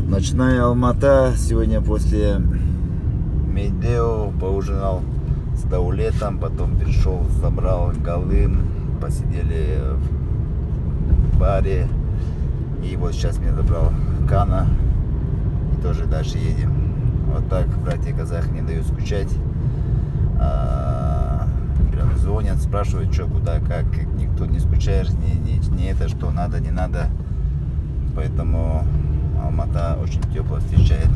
Ночная Алмата. Сегодня после Медео поужинал с Даулетом, потом пришел, забрал Галым, посидели в баре. И вот сейчас меня забрал Кана. И тоже дальше едем. Вот так, братья казахи не дают скучать. Прям звонят, спрашивают, что, куда, как. Никто не скучаешь, не это, что надо, не надо. Поэтому Алмата очень тепло встречает.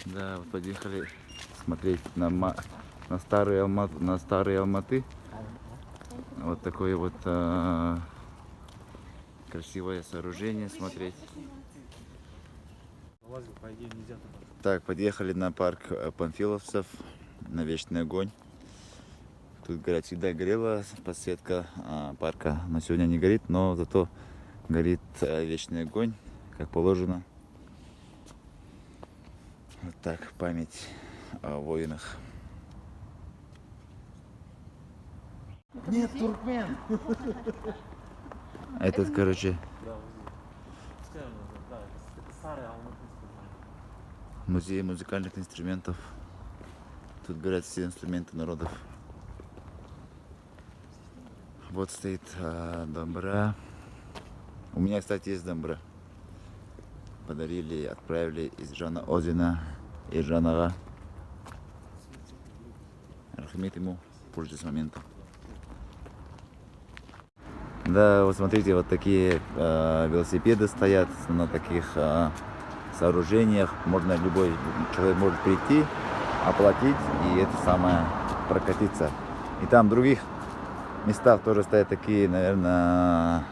Да, вот подъехали смотреть на старые Алматы. Вот такое вот красивое сооружение смотреть. Так, подъехали на парк панфиловцев, на Вечный огонь. Тут, говорят, всегда горела подсветка парка, но сегодня не горит, но зато горит Вечный огонь, как положено. Вот так, память о воинах. Нет, туркмен! Этот, короче, музей музыкальных инструментов. Тут, говорят, все инструменты народов. Вот стоит домбра. У меня, кстати, есть домбра. Подарили, отправили из Жана Озина и Жанага. Рахмет ему, пользуясь моментом. Да, вот смотрите, вот такие велосипеды стоят на таких сооружениях. Можно, любой человек может прийти, оплатить и это самое прокатиться. И там в других местах тоже стоят такие, наверное,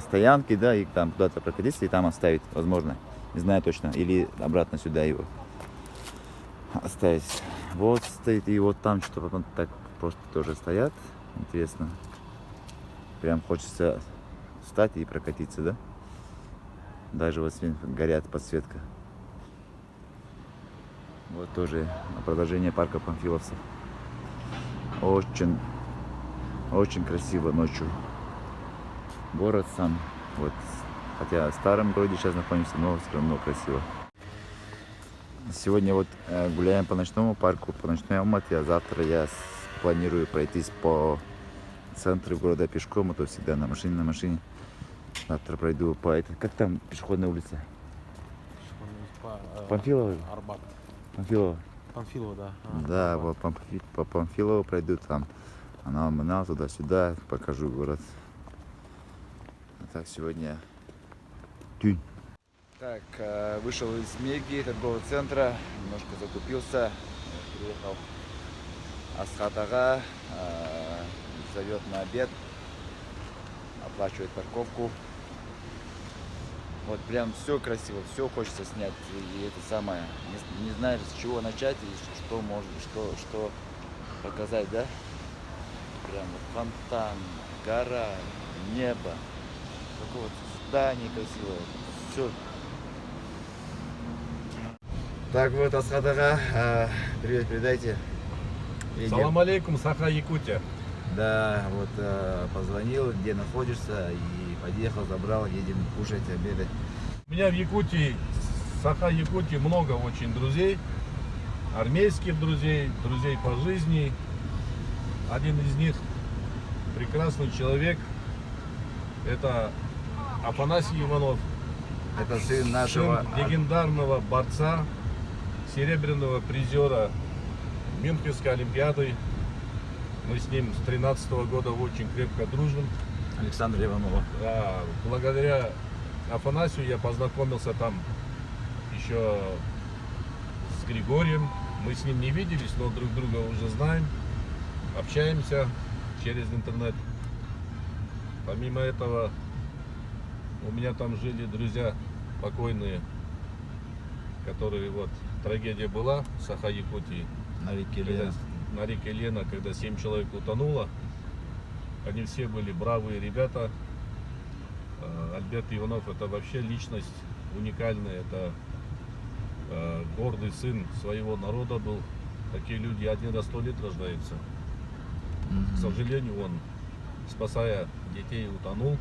стоянки, да, и там куда-то прокатиться и там оставить, возможно, не знаю точно, или обратно сюда его оставить. Вот стоит, и вот там что-то потом так просто тоже стоят, интересно. Прям хочется встать и прокатиться, да? Даже вот горят подсветка. Вот тоже продолжение парка панфиловцев. Очень красиво ночью. Город сам, вот, хотя в старом городе сейчас находимся, но все равно красиво. Сегодня вот гуляем по ночному парку, по ночной Алмате, а завтра я планирую пройтись по центру города пешком, а то всегда на машине. Завтра пройду по этой, как там пешеходная улица? Панфилова? Арбат. Панфилова. Панфилова, да. Да, вот по Панфилову пройду там, Алмана, туда-сюда, покажу город. Так, сегодня день. Так, вышел из Меги, торгового центра, немножко закупился, приехал Асхат ага, зовет на обед, оплачивает парковку. Вот прям все красиво, все хочется снять, и это самое, не знаешь, с чего начать и что можно, что показать, да? Прям вот фонтан, гора, небо. Такое вот здание красивое. Все. Так вот, Асхат ага, привет передайте. Салам алейкум, Саха, Якутия. Да, вот позвонил, где находишься, и подъехал, забрал, едем кушать, обедать. У меня в Якутии, Саха, Якутии много очень друзей. Армейских друзей, друзей по жизни. Один из них прекрасный человек. Это Афанасий Иванов. Это сын нашего легендарного борца, серебряного призера Мюнхенской олимпиады. Мы с ним с 13 года очень крепко дружим. Александра Иванова. Да, благодаря Афанасию я познакомился там еще с Григорием. Мы с ним не виделись, но друг друга уже знаем. Общаемся через интернет. Помимо этого, у меня там жили друзья покойные, которые вот трагедия была в Саха-Якутии. На реке Лена. На реке Лена, когда 7 человек утонуло. Они все были бравые ребята. Альберт Иванов — это вообще личность уникальная. Это гордый сын своего народа был. Такие люди один раз в 100 лет рождаются. К сожалению, он, спасая детей, утонул.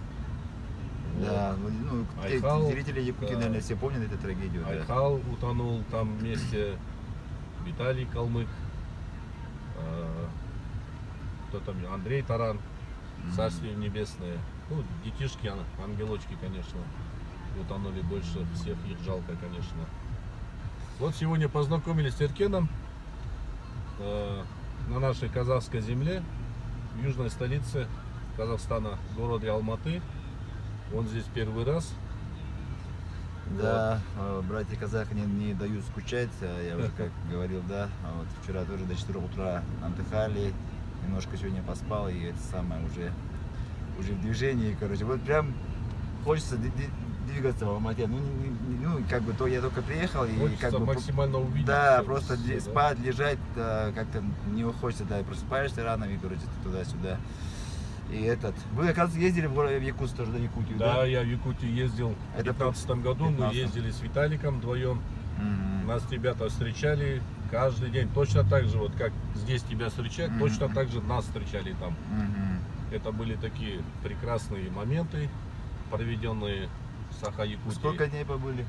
Да, Ну, Айхал, зрители Якутии, да. наверное, все помнят эту трагедию. Да. Айхал утонул там вместе, Виталий Калмык, кто там, Андрей Таран, Царствие Небесное. Ну, детишки, ангелочки, конечно, утонули больше всех, их жалко, конечно. Вот сегодня познакомились с Эркеном на нашей казахской земле, в южной столице Казахстана, городе Алматы. Он здесь первый раз. Да, братья казахи не дают скучать, я уже как говорил, да. Вот вчера тоже до 4 утра отдыхали, немножко сегодня поспал, и это самое уже в движении, короче. Вот прям хочется двигаться в Алмате. Ну, как бы то я только приехал и Хочется как бы максимально увидеть. да, всё, просто всё, да. спать, лежать, как-то не хочется, да, и просыпаешься рано, и, короче, ты туда-сюда. И вы, оказывается, ездили в Якутск тоже, да, Якутию, да? Да, я в Якутию ездил в Это 2015 году, мы 15-м. ездили с Виталиком вдвоем. Мгм. Нас ребята встречали каждый день, точно так же, вот как здесь тебя встречают, точно так же нас встречали там. Мгм. Это были такие прекрасные моменты, проведенные в Саха-Якутии. Сколько дней побыли?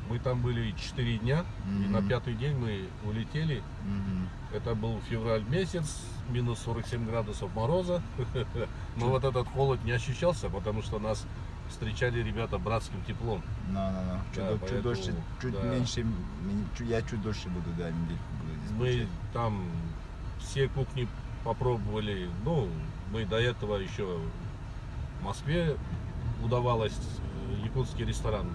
Мы там были 4 дня, и на Мгм. 5-й день мы улетели. Мгм. Это был февраль месяц, минус 47 градусов мороза. Но вот этот холод не ощущался, потому что нас встречали ребята братским теплом. Да. Да, Чуть поэтому, дольше, чуть да. меньше, я чуть дольше буду, да, недельку буду здесь. Мы получается. там все кухни попробовали. Ну, мы до этого еще в Москве удавалось якутский ресторан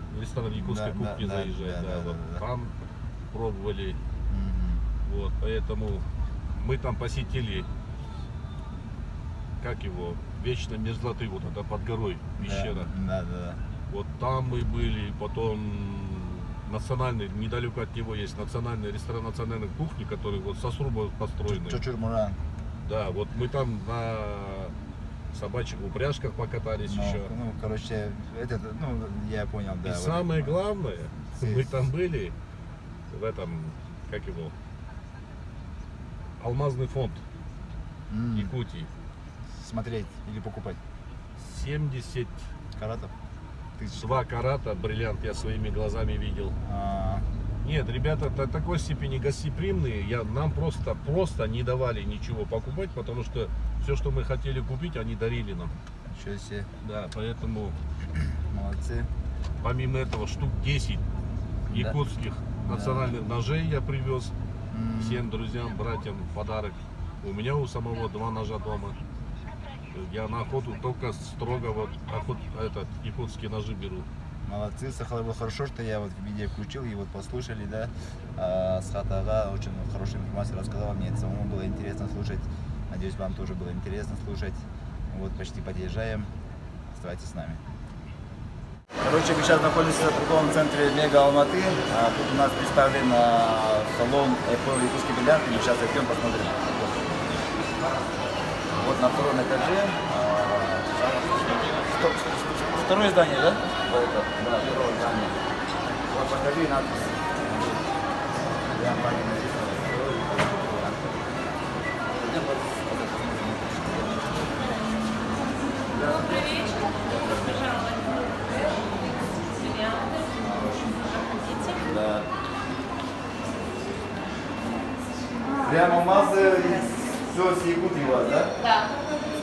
якутской Да, кухни да, заезжать. да, Вот да. там пробовали. Мгм. Вот, поэтому мы там посетили, как его, Вечной мерзлоты, вот это под горой, пещера. Да. Вот там мы были, потом национальный, недалеко от него есть национальный ресторан национальной кухни, который вот со сруба построенный. Чучурмуран. Да, вот мы там на собачьих упряжках покатались еще. Ну, короче, я понял, да. И вот самое это. главное, мы там были в этом, как его, алмазный фонд М, Якутии. Смотреть или покупать 72 каратов? Тысяч. карата бриллиант я своими глазами видел. А, Нет, ребята до такой степени гостеприимные, нам просто не давали ничего покупать, потому что все, что мы хотели купить, они дарили нам. Ничего себе, Да, поэтому молодцы. помимо этого штук 10 якутских национальных ножей я привез М, всем друзьям, братьям в подарок. У меня у самого 2 ножа дома. Я на охоту только строго якутские ножи беру. Молодцы, было хорошо, что я вот видео включил и вот послушали, да. Схатага очень хорошую информацию рассказала, мне это самому было интересно слушать. Надеюсь, вам тоже было интересно слушать. Вот почти подъезжаем. Оставайтесь с нами. Короче, мы сейчас находимся в торговом центре Мега Алматы. Тут у нас представлен салон Apple Якутский бриллиант. И мы сейчас идем посмотрим. Вот на втором этаже. Второе здание, да? Да, второе здание. Вот покажи надпись. Прям по ней написано. Идем Добрый вечер. Пожалуйста. Проходите. Да. Прямо алмазы, все с Якутии у вас, да? Да.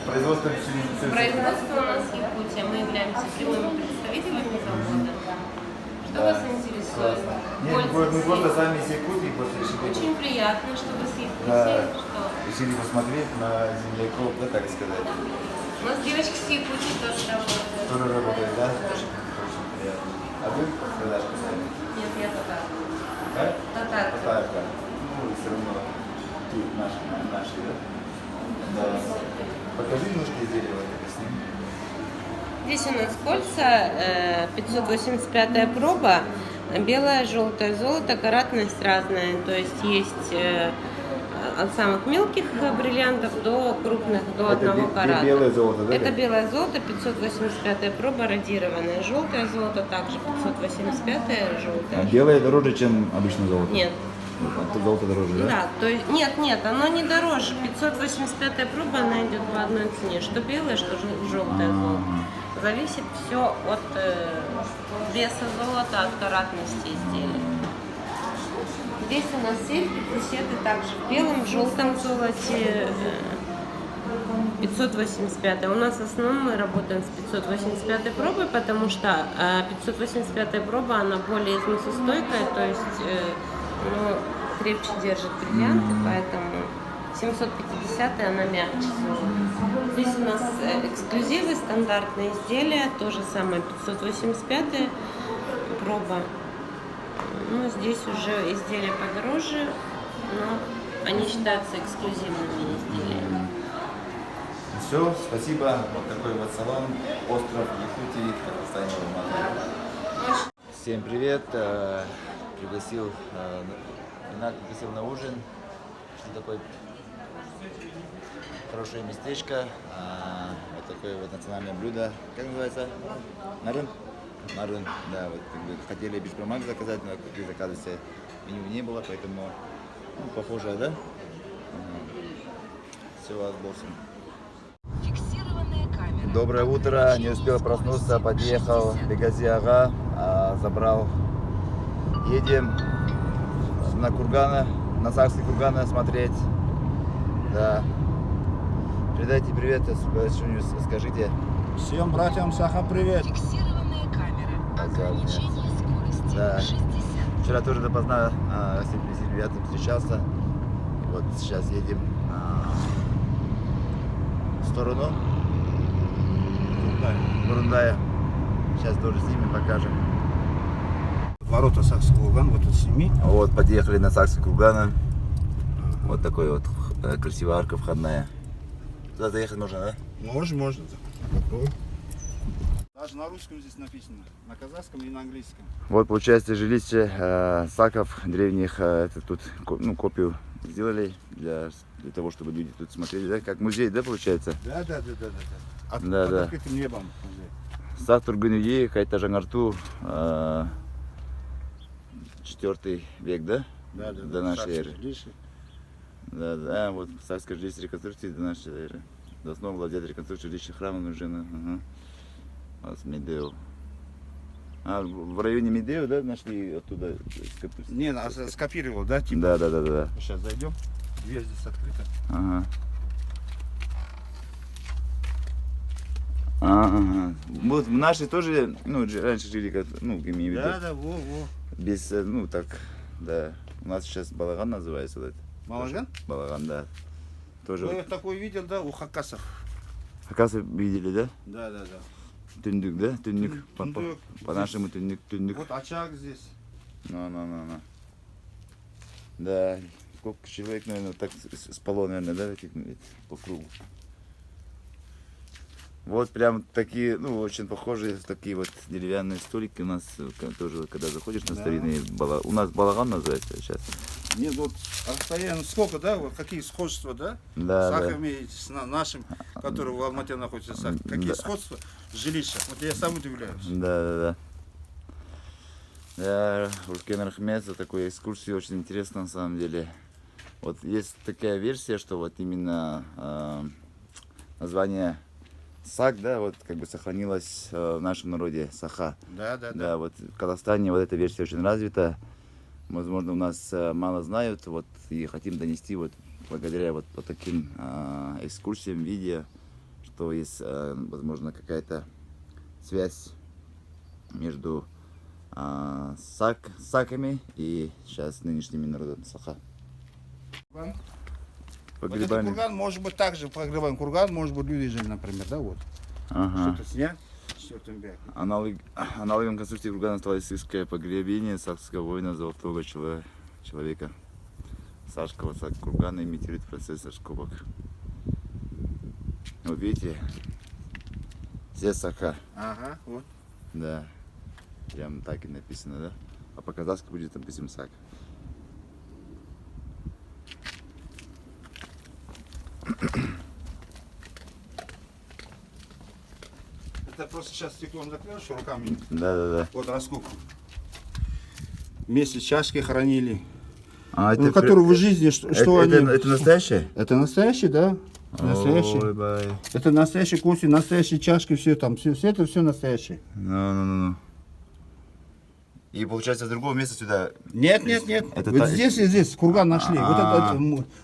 Производство Производство у нас Якутия. Мы являемся прямыми представителями завода. Что вас интересует? Нет, мы Пользуйтесь. просто сами из Якутии просто решили. Очень приятно, что вы с Да. Якутии. Что? Решили посмотреть на земляков, да, так сказать. У нас девочки с Якутии тоже работают. Тоже работает, да? Очень приятно. А вы продажку сами? Нет, я татарка. Как? Татарка. Татарка. Ну, все равно тут наши, да? Да. Покажи немножко изделия, вот это с ним. Здесь у нас кольца, 585-я проба, белое, желтое золото, каратность разная, то есть от самых мелких бриллиантов до крупных, до Это 1 карата. белое золото, да? Это белое золото, 585-я проба, радированное. Желтое золото также 585-е, А желтое. белое дороже, чем обычное золото? Нет. Тут золото дороже, да? Да, то есть, нет, оно не дороже. 585-я проба, она идет по одной цене, что белое, что желтое золото. Зависит все от веса золота, от каратности изделия. Здесь у нас серьги, пресеты также в белом, в желтом золоте. 585. У нас в основном мы работаем с 585 пробой, потому что 585 проба, она более износостойкая, то есть крепче держит бриллианты, поэтому 750 она мягче золота. Здесь у нас эксклюзивы, стандартные изделия, то же самое 585 проба. Ну, здесь уже изделия подороже, но они считаются эксклюзивными изделиями. Все, спасибо. Вот такой вот салон. Остров Якутии, Казахстане, Алматы. Всем привет. Пригласил Ренат пригласил на ужин. Что такое хорошее местечко. Вот такое вот национальное блюдо. Как называется? Нарын? Нарын, да. Вот как бы хотели бешбармак заказать, но как вы заказываете, меню не было, поэтому похоже, да? Все, вас боссом. Доброе утро, не успел проснуться, подъехал Бегази Ага, забрал. Едем на Кургана, на Сакский Кургана смотреть. Да. Передайте привет, что-нибудь скажите. Всем братьям Саха привет. Да. Вчера тоже допоздна с ребятами встречался. Вот сейчас едем в сторону Бурундая. Сейчас тоже снимем, покажем. Ворота Сакского Кургана, вот тут сними. Вот, подъехали на Сакский Кургана. Вот такой вот красивая арка входная. Туда заехать можно, да? Можно. Попробуй. Даже на русском здесь написано, на казахском и на английском. Вот получается жилище саков древних. Это тут копию сделали для того, чтобы люди тут смотрели, да? Как музей, да, получается? Да. Под открытым небом. Сак Тургунюи, Кайта Жаңарту, 4 век, да? Да. До нашей эры. Жилище. Да, вот Сакское жилище реконструкции до нашей эры. До основы была взята реконструкция жилища храма Нужина. С Медео. В районе Медео, да, нашли оттуда? Не, скопировал, да? Типа? Да. Сейчас зайдем. Дверь здесь открыта. Ага. Вот в нашей тоже, раньше жили, имею в виду. Да, во. Без, так, да. У нас сейчас балаган называется. Вот. Балаган? Балаган, да. Тоже. Я такой видел, да, у хакасов. Хакасы видели, да? Да. Тюндюк, да? Тюндюк. Тюндюк. По-нашему тюндюк. Вот очаг здесь. Ну. Да. Сколько человек, наверное, так спало, наверное, да, по кругу. Вот прям такие, очень похожие такие вот деревянные столики у нас тоже, когда заходишь на старинные у нас балаган называется сейчас. Нет, вот расстояние сколько, да, вот какие сходства, да? Да. Сах имеет с нашим, который в Алмате находится, Сах. Какие сходства в жилищах? Вот я сам удивляюсь. Да. Да, Уркен Рахмет за такую экскурсию, очень интересно на самом деле. Вот есть такая версия, что вот именно название Сак, да, вот как бы сохранилось в нашем народе, Саха. Да, вот в Казахстане вот эта версия очень развита. Возможно, у нас мало знают, вот, и хотим донести вот благодаря вот таким экскурсиям, видео, что есть, возможно, какая-то связь между саками и сейчас нынешними народом Саха. Вот этот курган, может быть, также погребаем курган, может быть, люди жили, например, да, вот. Что-то снять в 4 веке. Аналогом конструкции кургана стало иссыкское погребение сакского воина золотого человека. Сашского кургана имитирует процесс раскопок. Вот видите, здесь Саха. Ага, вот. Да, прям так и написано, да? А по-казахски будет написано Сак. Это просто сейчас стеклом закрылось руками. Да. Вот раскопку. Вместе чашки хранили. Это которые в жизни, что они... Это настоящее? Это настоящий, да. Настоящий. Ой, бай. Это настоящий кофе, настоящие чашки, все там, все это все настоящее. Ну. И получается с другого места сюда. Нет. Это Вот та- здесь и здесь курган нашли. Вот А.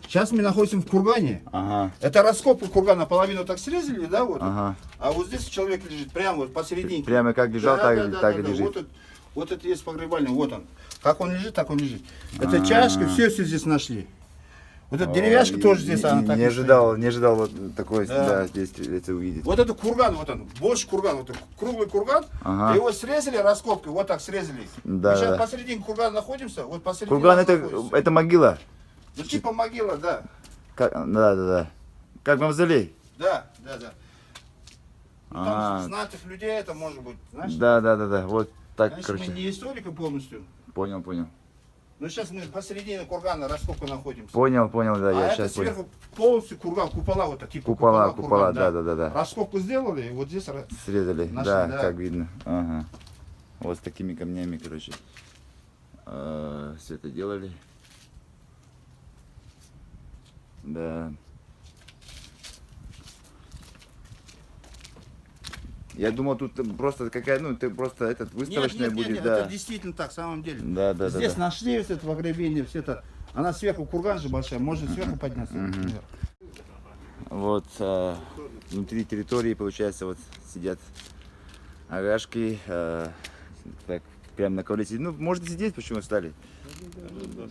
сейчас мы находимся в кургане. Ага. Это раскопка кургана, половину так срезали, да, вот. Ага. А вот здесь человек лежит прямо вот посередине. Прямо как лежал, так и лежит. Вот это есть погребальный, вот он. Как он лежит, так он лежит. Это чашки, все здесь нашли. Вот эта деревяшка тоже здесь, она так не и ожидал вот такой, Да. да, здесь это увидеть. Вот это курган, вот он, больше курган, вот круглый курган. Ага. Его срезали раскопкой, вот так срезали. Да, Мы сейчас да. посередине кургана находимся, вот посередине. Курган находимся. это могила. Ну типа могила, да. Да. Как мавзолей. Да. Ну, Ага. там знатых людей это может быть, знаешь. Да. Вот так, Конечно, мы короче. не историки полностью. Понял. Но сейчас мы посередине кургана раскопка находимся. Понял, да, А я это сейчас понял. сверху полностью курган, купола вот такие. Купола, курган, да. Раскопку сделали, и вот здесь Срезали, Нашли, да, да. как видно. Ага. Вот с такими камнями, короче. Все это делали. Да. Я думал, тут просто какая, ты просто этот выставочная будет, нет, да. это действительно так, в самом деле. Да. Здесь нашли вот это погребение, все это. Она сверху курган же большая, можно сверху подняться. например. Вот внутри территории, получается, вот сидят агашки, так прям на ковре сидят. Ну, можно сидеть, почему стали?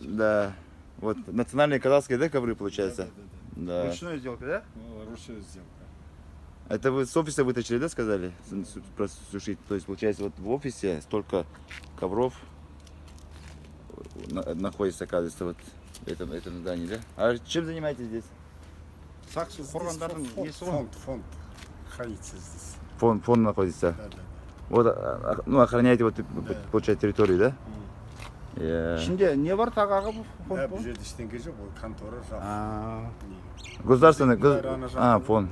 Да. Вот национальные казахские, да, ковры, получается? Да. Ручная сделка, да? Ручная сделка. Это вы с офиса вытащили, да, сказали? Просто сушить. То есть, получается, вот в офисе столько ковров находится, оказывается, вот в этом здании, да? А чем занимаетесь здесь? Саксы, кургандардың несі ғой? Фонд хранится здесь. Фонд находится. Да. Вот, охраняете, вот, получается, территорию, да? Я- Ішінде не бар тағағы бұл Да, фонд бұл бұл? жерде ештеңе жоқ, ол контора жабық. А, Государственный, Рано жатыр. фонд.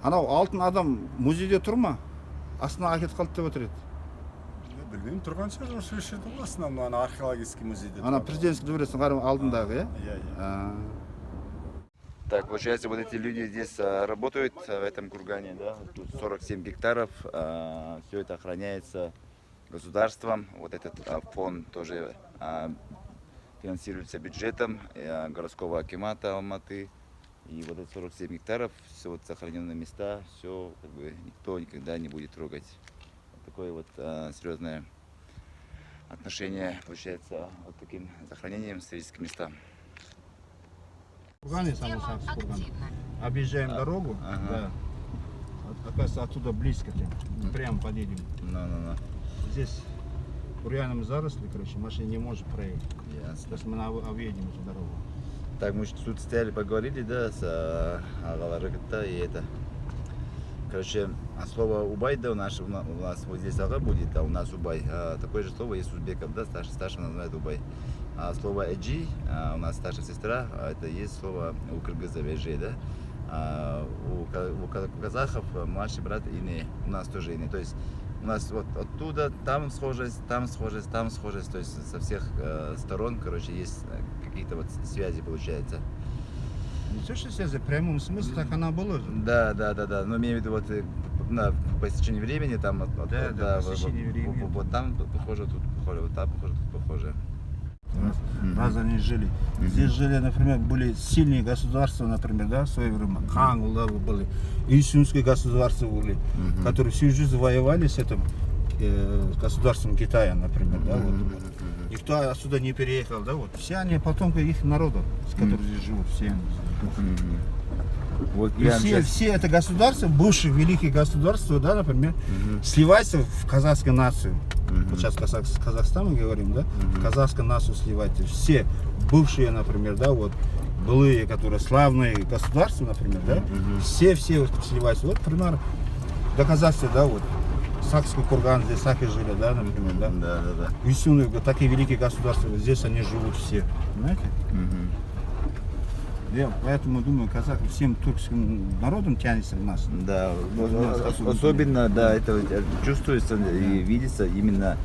анау алтын адам музейде тұр ма? Астына әкетіп қалды деп отыр еді. Білмеймін, тұрған шығар осы жерде ғой, основной ана археологический музейде. Ана тұрады. президентский дворецтің алдындағы, иә? Иә. А, Так, получается, вот эти люди здесь работают в этом кургане, да? Тут 47 гектаров, все это охраняется государством. Вот этот фонд тоже финансируется бюджетом городского акимата Алматы. И вот эти 47 гектаров, все вот сохраненные места, все как бы никто никогда не будет трогать. Вот такое вот серьезное отношение получается вот таким сохранением исторических мест. Курганы, самый курган. Объезжаем дорогу, Ага. да. Оказывается, оттуда близко, прям подъедем. Ну. Здесь бурьяном заросли, короче, машина не может проехать. Ясно. То есть мы объедем эту дорогу. Так, мы тут стояли, поговорили, да, с Галарыкта и это. Короче, слово Убай, да, у нас вот здесь Ага будет, а у нас Убай. Такое же слово есть у узбеков, да, старший называют Убай. А слово Эджи, у нас старшая сестра, это есть слово у кыргызов Эджи, да. У казахов младший брат Ине, у нас тоже Ине. То есть у нас вот оттуда, там схожесть, то есть со всех сторон, короче, есть какие-то вот связи, получается. Не то, что связи, в прямом смысле так она была. Да, но имею в виду вот по истечении времени, там, Да, по истечении времени. вот там похоже, тут похоже, вот там похоже, тут похоже. Раз они жили. Здесь жили, например, были сильные государства, например, да, в свое время. Хангулы были, Исюнские государства были, которые всю жизнь воевали с этим государством Китая, например, да, вот. Никто отсюда не переехал, да, вот. Все они потомки их народов, с которыми здесь живут, все они. Вот И прям все, сейчас- все это государства, бывшие великие государства, да, например, сливаются в казахскую нацию. Вот сейчас Казахстан мы говорим, да, казахскую нацию сливается. Все бывшие, например, да, вот, былые, которые славные государства, например, да, все сливаются. Вот, пример, доказательство, да, вот, Сакский курган, здесь Саки жили, да, например, да. Да. Исюны, такие великие государства, вот здесь они живут все, понимаете? Я поэтому думаю, казахи всем турецким народом тянется в нас. Да, особенно. особенно, да, это вот чувствуется и видится именно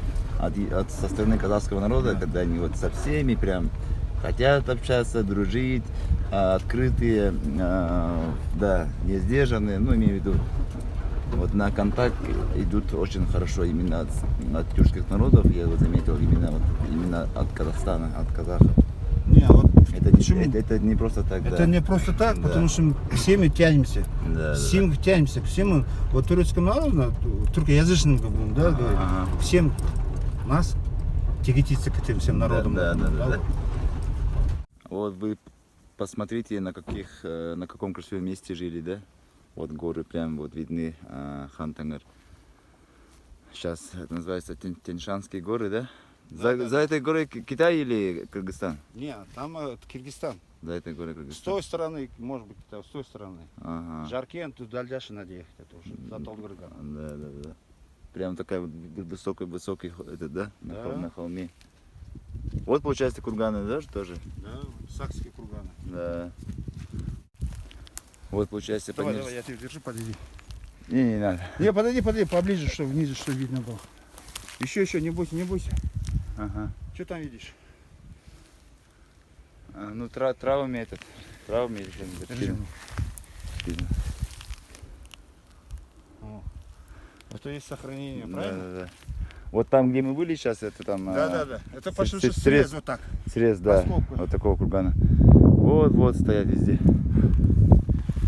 со стороны казахского народа, когда они вот со всеми прям хотят общаться, дружить, открытые, да, не сдержанные, ну, имею в виду, вот на контакт идут очень хорошо именно от тюркских народов, я вот заметил, именно от Казахстана, от казахов. Не, вот Это это не просто так, это да. не просто так, Да. потому что все мы тянемся. Да, Всем тянемся, к всем, вот турецкому народу, туркоязычным, да, говорим, Ага. всем нас тяготится к этим всем народам. Да. вот. Вот вы посмотрите, на каком красивом месте жили, да? Вот горы прям вот видны, Хантангар. Сейчас это называется Тяньшанские горы, да? За этой горой Китай или Кыргызстан? Не, там Киргизстан. За этой горой С Кыргызстан. той стороны, может быть, с той стороны. Ага. Жаркент, тут дальше надо ехать, это уже за Толгырган. Да. Прям такая вот высокий, это, да? Да. На холме. Вот получается курганы, да, тоже? Да, Сакские курганы. Да. Вот получается Давай, поднялись. я тебя держи, подойди. Не надо. Не, подойди, поближе, чтобы внизу, что видно было. Еще, не бойся. Ага. Что там видишь? Ну травами или что-нибудь. Держи. Видно. О. Это есть сохранение, Да, правильно? да. Вот там, где мы были сейчас, это там Да. Это почти что срез. срез вот так. срез, да, Поскольку. вот такого кургана. Вот стоят везде.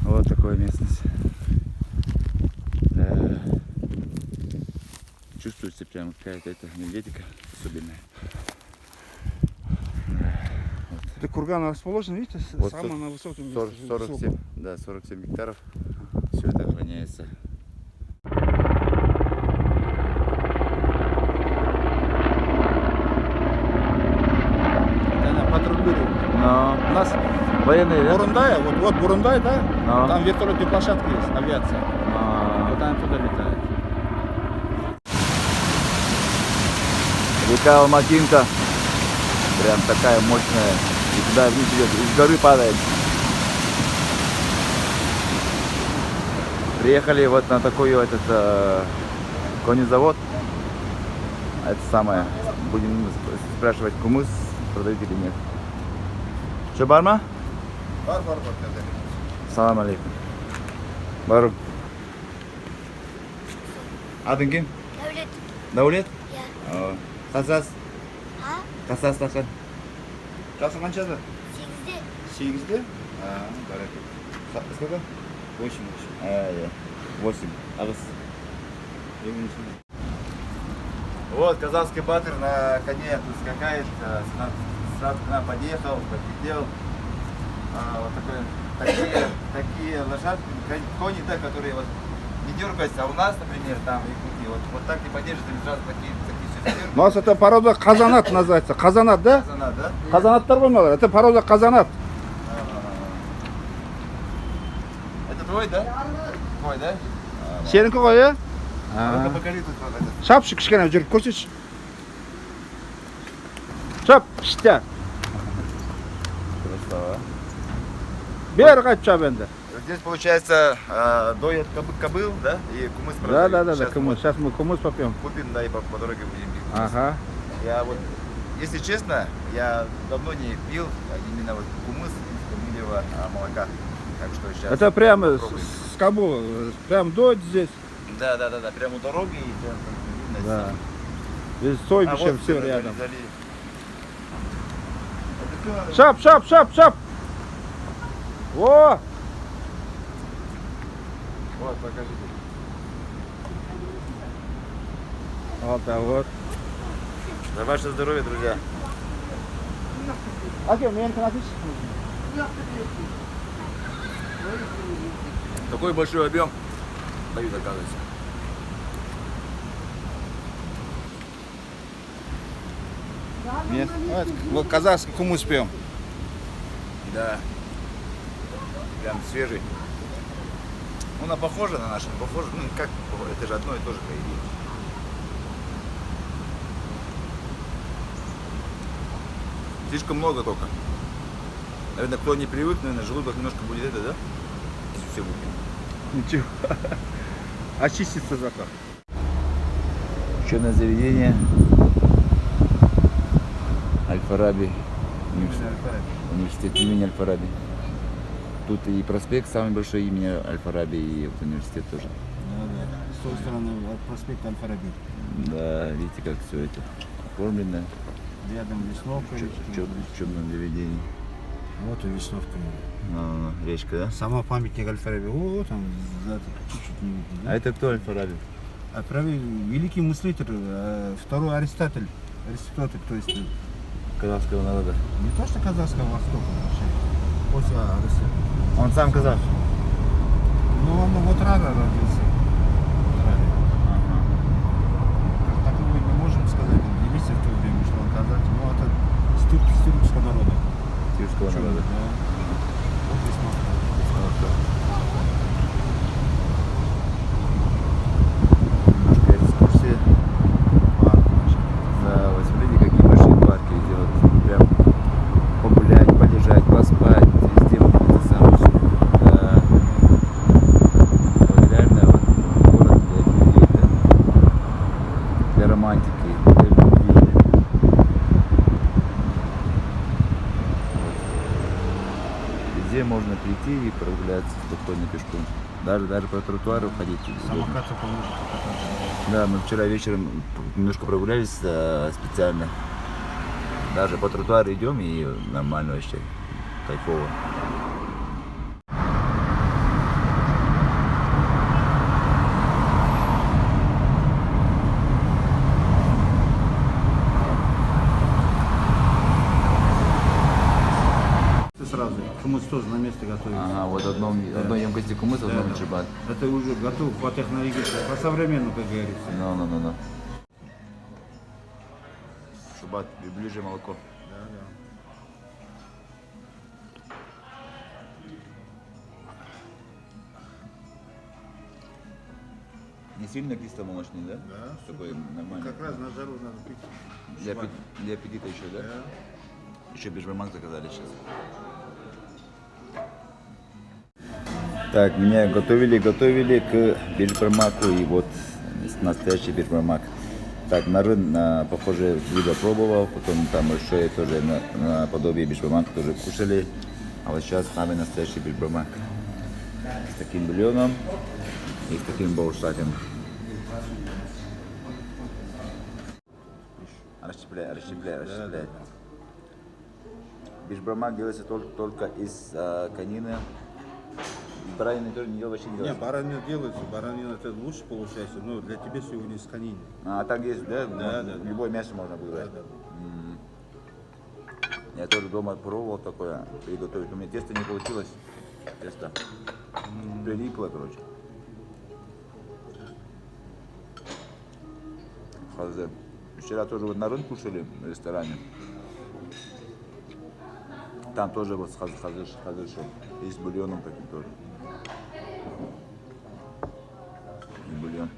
Вот такая местность. Да. Чувствуется прям какая-то энергетика особенная. Это курган расположен, видите, Вот самое на высоком месте. 47, да, 47 гектаров. Все это охраняется. Она патрулирует. Но у нас военные, да? Бурундай, вот Бурундай, да? Но. Там вертолетная площадка есть, авиация. Вот она туда летает. Река Алматинка. Прям такая мощная. И туда вниз идет, из горы падает. Приехали вот на такой вот конезавод. Это самое. Будем спрашивать, кумыс продают или нет. Что, барма? Бар. Салам алейкум. Бару. Adın kim? Devlet Davlet? ya. Kasas. Ha? Kasas takın. Жасы қаншада? 8'de. 8'de? Бәрекелді. Сколько? 8. 8. Агыс. Вот казахский батыр на коне тут скакает, сразу к нам подъехал, подлетел. Вот такие лошадки, кони, да, которые вот не дергаются, а у нас, например, там в Якутии, вот так не поддерживают, они сразу такие все дергаются. У нас это порода казанат называется. Казанат, да? Казанат, да? Казанаттар ғой мыналар. Это порода казанат. Это твой, да? Твой, да? Сенікі ғой, иә? Ну-ка покажи тут вот этот. Шапшы кішкене жүріп көрсетші. Шап, іште. Красава. Бері қайтып шап енді. Здесь получается доят кобыл, да? И кумыс продают. Да, Сейчас кумыс. Сейчас мы кумыс попьем. купим, да, и по дороге будем пить кумыс. Ага. Я вот, если честно, я давно не пил именно вот кумыс из камилевого молока. Так что сейчас Это прямо попробуем. с Кабула. Прям доить здесь. Да, прямо у дороги и прям видно. Да. всё. Здесь сой А все вот всё рядом. залили. Это всё Шап. О! Вот, покажите. Вот. За ваше здоровье, друзья. Окей, менікі напиши. Такой большой объем дают, оказывается. Нет. Вот казахский кумыс пьем. Да. Прям свежий. Она похожа на нашу, похожа, ну как, это же одно и то же, по идее. Слишком много только. Наверное, кто не привык, наверное, желудок немножко будет это, да? Если все выпьем. Ничего. Очистится зато. Ученое заведение. Аль-Фараби Университет имени Аль-Фараби. Тут и проспект самый большой имени Аль-Фараби, и вот университет тоже. Да. С той стороны от проспекта Аль-Фараби. Да, видите, как все это оформлено Рядом Весновка. в черном заведении. Вот и Весновка. Речка, да? Сама памятник Аль-Фараби. О, там за чуть-чуть не видно. А Да? это кто Аль-Фараби? Аль-Фараби великий мыслитель, второй Аристотель, то есть Казахского народа. не то что казахского Востока вообще, после Аристотеля. Он сам казах. Ну, он вот рано родился. Вот рано. Так мы не можем сказать, делиться в то время, что он казах. Ну, это с тюркского народа. Тюркского народа. Да. Вот Весновка. Немножко экскурсия. Да, вот смотрите, какие большие парки, где вот прям погулять, полежать, поспать, везде вот это самое. Да. Вот реально вот город для людей, да, для романтики, для любви. Везде можно прийти и прогуляться спокойно пешком. Даже по тротуару ходить. Самокатом поможет покататься. Да, мы вчера вечером немножко прогулялись специально. Даже по тротуару идем и нормально вообще, кайфово. Ты сразу, хумус тоже на месте готовится. Ага, вот одной емкости кумыс, одной джибат. Это уже готов по технологии, по современному, как говорится. Ну. Шубат, ближе молоко. Не сильно кисломолочный, да? Да. Такой нормальный. Как раз на жару надо пить. Для аппетита еще, да? Еще бешбармак заказали сейчас. Так, меня готовили к бешбармаку, и вот настоящий бешбармак. Так, похоже, блюдо пробовал, потом там большое тоже подобие бешбармака тоже кушали. А вот сейчас самый настоящий бешбармак. С таким бульоном и с таким баушатом. Расщепляй. Бешбармак делается только из конины. Из баранины тоже вообще не Не, делается. баранина делается, баранина это лучше получается, но для тебя сегодня из конины. А так есть, да? Да. Любое мясо можно выбрать. Да. Я тоже дома пробовал такое приготовить. У меня тесто не получилось. Тесто прилипло, короче. Хазе. Вчера тоже вот на рынке кушали в ресторане. Там тоже вот с хазышем и с бульоном таким тоже. И бульон.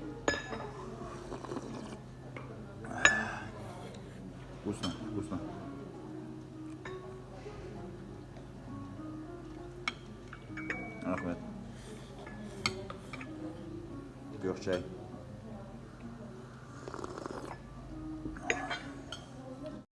Вкусно. Ахмед. Пьешь чай.